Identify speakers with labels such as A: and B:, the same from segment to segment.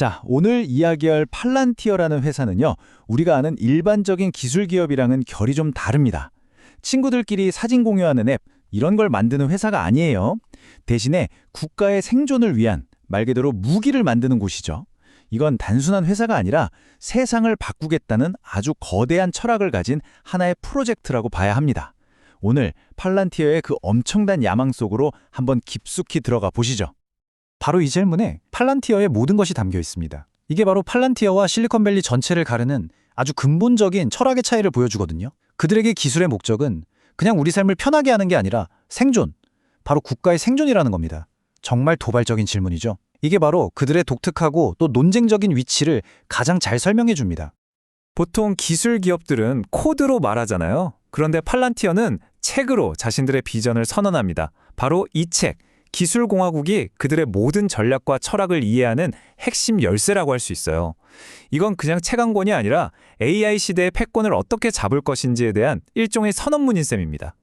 A: 자, 오늘 이야기할 팔란티어라는 회사는요, 우리가 아는 일반적인 기술 기업이랑은 결이 좀 다릅니다. 친구들끼리 사진 공유하는 앱, 이런 걸 만드는 회사가 아니에요. 대신에 국가의 생존을 위한 말 그대로 무기를 만드는 곳이죠. 이건 단순한 회사가 아니라 세상을 바꾸겠다는 아주 거대한 철학을 가진 하나의 프로젝트라고 봐야 합니다. 오늘 팔란티어의 그 엄청난 야망 속으로 한번 깊숙이 들어가 보시죠.
B: 바로 이 질문에 팔란티어의 모든 것이 담겨 있습니다. 이게 바로 팔란티어와 실리콘밸리 전체를 가르는 아주 근본적인 철학의 차이를 보여주거든요. 그들에게 기술의 목적은 그냥 우리 삶을 편하게 하는 게 아니라 생존, 바로 국가의 생존이라는 겁니다. 정말 도발적인 질문이죠. 이게 바로 그들의 독특하고 또 논쟁적인 위치를 가장 잘 설명해 줍니다.
C: 보통 기술 기업들은 코드로 말하잖아요. 그런데 팔란티어는 책으로 자신들의 비전을 선언합니다. 바로 이 책, 기술공화국이 그들의 모든 전략과 철학을 이해하는 핵심 열쇠라고 할 수 있어요. 이건 그냥 책 한 권이 아니라 AI 시대의 패권을 어떻게 잡을 것인지에 대한 일종의 선언문인 셈입니다.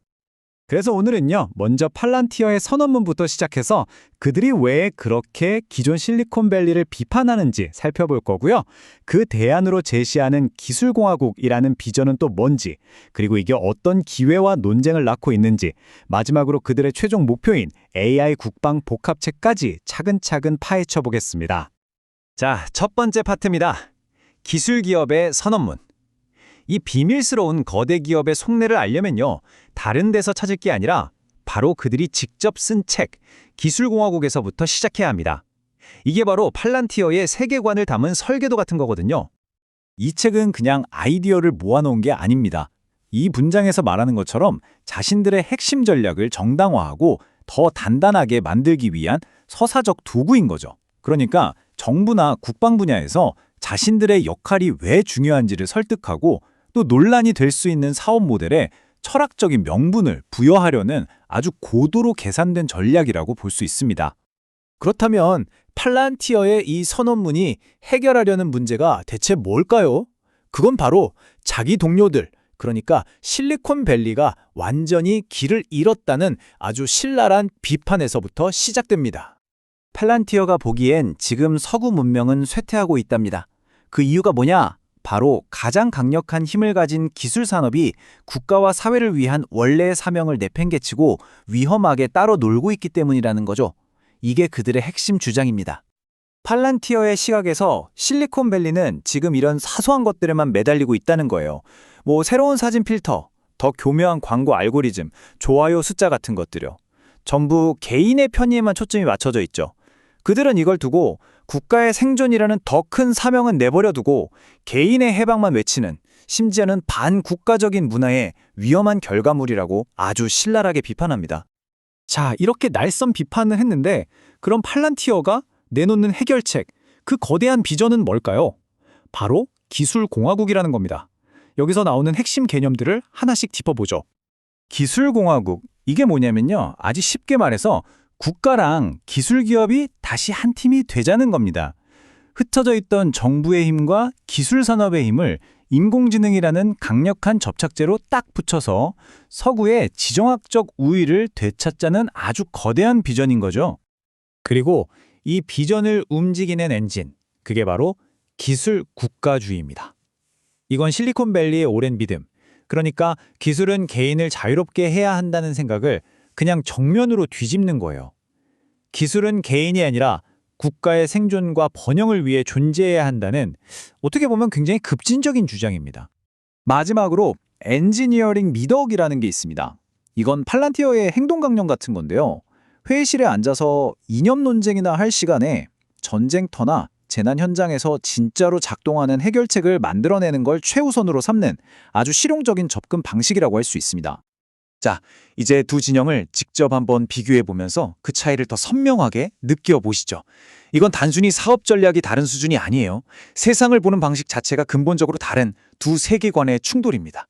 B: 그래서 오늘은요, 먼저 팔란티어의 선언문부터 시작해서 그들이 왜 그렇게 기존 실리콘밸리를 비판하는지 살펴볼 거고요. 그 대안으로 제시하는 기술공화국이라는 비전은 또 뭔지, 그리고 이게 어떤 기회와 논쟁을 낳고 있는지, 마지막으로 그들의 최종 목표인 AI 국방 복합체까지 차근차근 파헤쳐 보겠습니다. 자, 첫 번째 파트입니다. 기술기업의 선언문. 이 비밀스러운 거대 기업의 속내를 알려면요, 다른 데서 찾을 게 아니라 바로 그들이 직접 쓴 책, 기술공화국에서부터 시작해야 합니다. 이게 바로 팔란티어의 세계관을 담은 설계도 같은 거거든요. 이 책은 그냥 아이디어를 모아놓은 게 아닙니다. 이 문장에서 말하는 것처럼 자신들의 핵심 전략을 정당화하고 더 단단하게 만들기 위한 서사적 도구인 거죠. 그러니까 정부나 국방 분야에서 자신들의 역할이 왜 중요한지를 설득하고 또 논란이 될 수 있는 사업 모델에 철학적인 명분을 부여하려는 아주 고도로 계산된 전략이라고 볼 수 있습니다. 그렇다면 팔란티어의 이 선언문이 해결하려는 문제가 대체 뭘까요? 그건 바로 자기 동료들, 그러니까 실리콘밸리가 완전히 길을 잃었다는 아주 신랄한 비판에서부터 시작됩니다. 팔란티어가 보기엔 지금 서구 문명은 쇠퇴하고 있답니다. 그 이유가 뭐냐? 바로 가장 강력한 힘을 가진 기술 산업이 국가와 사회를 위한 원래의 사명을 내팽개치고 위험하게 따로 놀고 있기 때문이라는 거죠. 이게 그들의 핵심 주장입니다. 팔란티어의 시각에서 실리콘밸리는 지금 이런 사소한 것들에만 매달리고 있다는 거예요. 새로운 사진 필터, 더 교묘한 광고 알고리즘, 좋아요 숫자 같은 것들요. 전부 개인의 편의에만 초점이 맞춰져 있죠. 그들은 이걸 두고 국가의 생존이라는 더 큰 사명은 내버려 두고 개인의 해방만 외치는, 심지어는 반국가적인 문화의 위험한 결과물이라고 아주 신랄하게 비판합니다. 자, 이렇게 날선 비판을 했는데 그럼 팔란티어가 내놓는 해결책, 그 거대한 비전은 뭘까요? 바로 기술공화국이라는 겁니다. 여기서 나오는 핵심 개념들을 하나씩 짚어보죠. 기술공화국, 이게 뭐냐면요, 아주 쉽게 말해서 국가랑 기술기업이 다시 한 팀이 되자는 겁니다. 흩어져 있던 정부의 힘과 기술산업의 힘을 인공지능이라는 강력한 접착제로 딱 붙여서 서구의 지정학적 우위를 되찾자는 아주 거대한 비전인 거죠. 그리고 이 비전을 움직이는 엔진, 그게 바로 기술 국가주의입니다. 이건 실리콘밸리의 오랜 믿음, 그러니까 기술은 개인을 자유롭게 해야 한다는 생각을 그냥 정면으로 뒤집는 거예요. 기술은 개인이 아니라 국가의 생존과 번영을 위해 존재해야 한다는, 어떻게 보면 굉장히 급진적인 주장입니다. 마지막으로 엔지니어링 미덕이라는 게 있습니다. 이건 팔란티어의 행동 강령 같은 건데요. 회의실에 앉아서 이념 논쟁이나 할 시간에 전쟁터나 재난 현장에서 진짜로 작동하는 해결책을 만들어내는 걸 최우선으로 삼는 아주 실용적인 접근 방식이라고 할 수 있습니다. 자, 이제 두 진영을 직접 한번 비교해 보면서 그 차이를 더 선명하게 느껴보시죠. 이건 단순히 사업 전략이 다른 수준이 아니에요. 세상을 보는 방식 자체가 근본적으로 다른 두 세계관의 충돌입니다.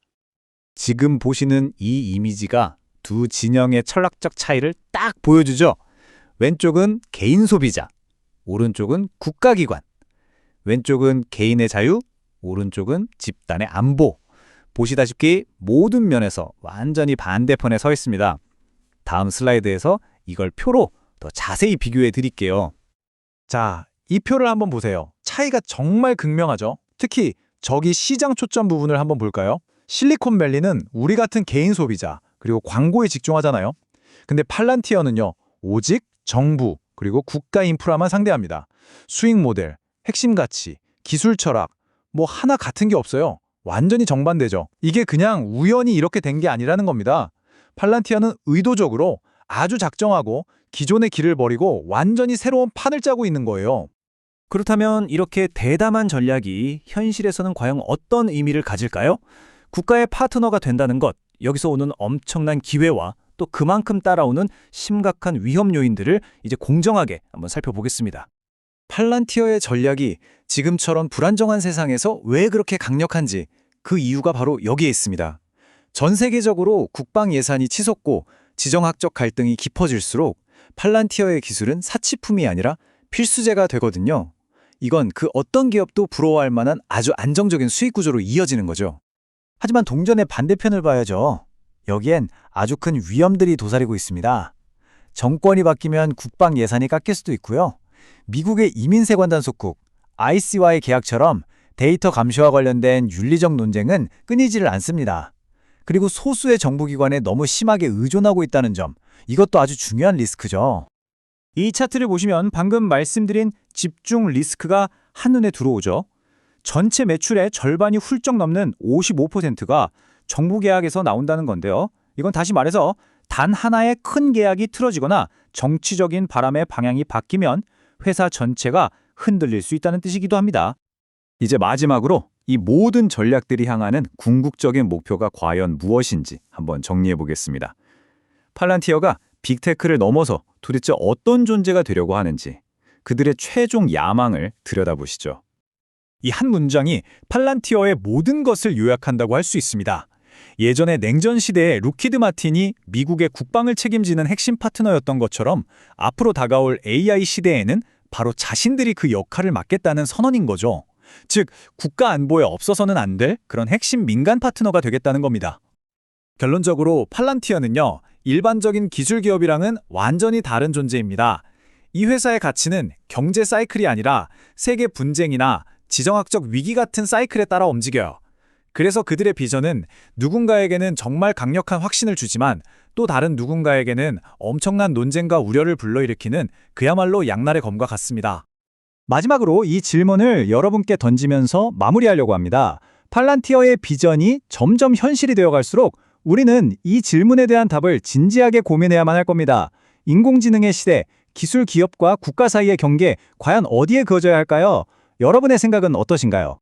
B: 지금 보시는 이 이미지가 두 진영의 철학적 차이를 딱 보여주죠. 왼쪽은 개인 소비자, 오른쪽은 국가기관. 왼쪽은 개인의 자유, 오른쪽은 집단의 안보. 보시다시피 모든 면에서 완전히 반대편에 서 있습니다. 다음 슬라이드에서 이걸 표로 더 자세히 비교해 드릴게요. 자, 이 표를 한번 보세요.
A: 차이가 정말 극명하죠. 특히 저기 시장 초점 부분을 한번 볼까요? 실리콘밸리는 우리 같은 개인 소비자, 그리고 광고에 집중하잖아요. 근데 팔란티어는요, 오직 정부, 그리고 국가 인프라만 상대합니다. 수익 모델, 핵심 가치, 기술 철학, 뭐 하나 같은 게 없어요. 완전히 정반대죠. 이게 그냥 우연히 이렇게 된 게 아니라는 겁니다. 팔란티어는 의도적으로 아주 작정하고 기존의 길을 버리고 완전히 새로운 판을 짜고 있는 거예요.
C: 그렇다면 이렇게 대담한 전략이 현실에서는 과연 어떤 의미를 가질까요? 국가의 파트너가 된다는 것, 여기서 오는 엄청난 기회와 또 그만큼 따라오는 심각한 위험 요인들을 이제 공정하게 한번 살펴보겠습니다.
B: 팔란티어의 전략이 지금처럼 불안정한 세상에서 왜 그렇게 강력한지 그 이유가 바로 여기에 있습니다. 전 세계적으로 국방 예산이 치솟고 지정학적 갈등이 깊어질수록 팔란티어의 기술은 사치품이 아니라 필수제가 되거든요. 이건 그 어떤 기업도 부러워할 만한 아주 안정적인 수익 구조로 이어지는 거죠.
A: 하지만 동전의 반대편을 봐야죠. 여기엔 아주 큰 위험들이 도사리고 있습니다. 정권이 바뀌면 국방 예산이 깎일 수도 있고요. 미국의 이민세관 속국 IC와의 계약처럼 데이터 감시와 관련된 윤리적 논쟁은 끊이지를 않습니다. 그리고 소수의 정부기관에 너무 심하게 의존하고 있다는 점, 이것도 아주 중요한 리스크죠.
B: 이 차트를 보시면 방금 말씀드린 집중 리스크가 한눈에 들어오죠. 전체 매출의 절반이 훌쩍 넘는 55%가 정부 계약에서 나온다는 건데요. 이건 다시 말해서 단 하나의 큰 계약이 틀어지거나 정치적인 바람의 방향이 바뀌면 회사 전체가 흔들릴 수 있다는 뜻이기도 합니다.
C: 이제 마지막으로 이 모든 전략들이 향하는 궁극적인 목표가 과연 무엇인지 한번 정리해 보겠습니다. 팔란티어가 빅테크를 넘어서 도대체 어떤 존재가 되려고 하는지 그들의 최종 야망을 들여다보시죠.
B: 이 한 문장이 팔란티어의 모든 것을 요약한다고 할 수 있습니다. 예전에 냉전 시대에 루키드 마틴이 미국의 국방을 책임지는 핵심 파트너였던 것처럼 앞으로 다가올 AI 시대에는 바로 자신들이 그 역할을 맡겠다는 선언인 거죠. 즉, 국가 안보에 없어서는 안 될 그런 핵심 민간 파트너가 되겠다는 겁니다. 결론적으로 팔란티어는요, 일반적인 기술 기업이랑은 완전히 다른 존재입니다. 이 회사의 가치는 경제 사이클이 아니라 세계 분쟁이나 지정학적 위기 같은 사이클에 따라 움직여요. 그래서 그들의 비전은 누군가에게는 정말 강력한 확신을 주지만 또 다른 누군가에게는 엄청난 논쟁과 우려를 불러일으키는 그야말로 양날의 검과 같습니다.
A: 마지막으로 이 질문을 여러분께 던지면서 마무리하려고 합니다. 팔란티어의 비전이 점점 현실이 되어갈수록 우리는 이 질문에 대한 답을 진지하게 고민해야만 할 겁니다. 인공지능의 시대, 기술 기업과 국가 사이의 경계, 과연 어디에 그어져야 할까요? 여러분의 생각은 어떠신가요?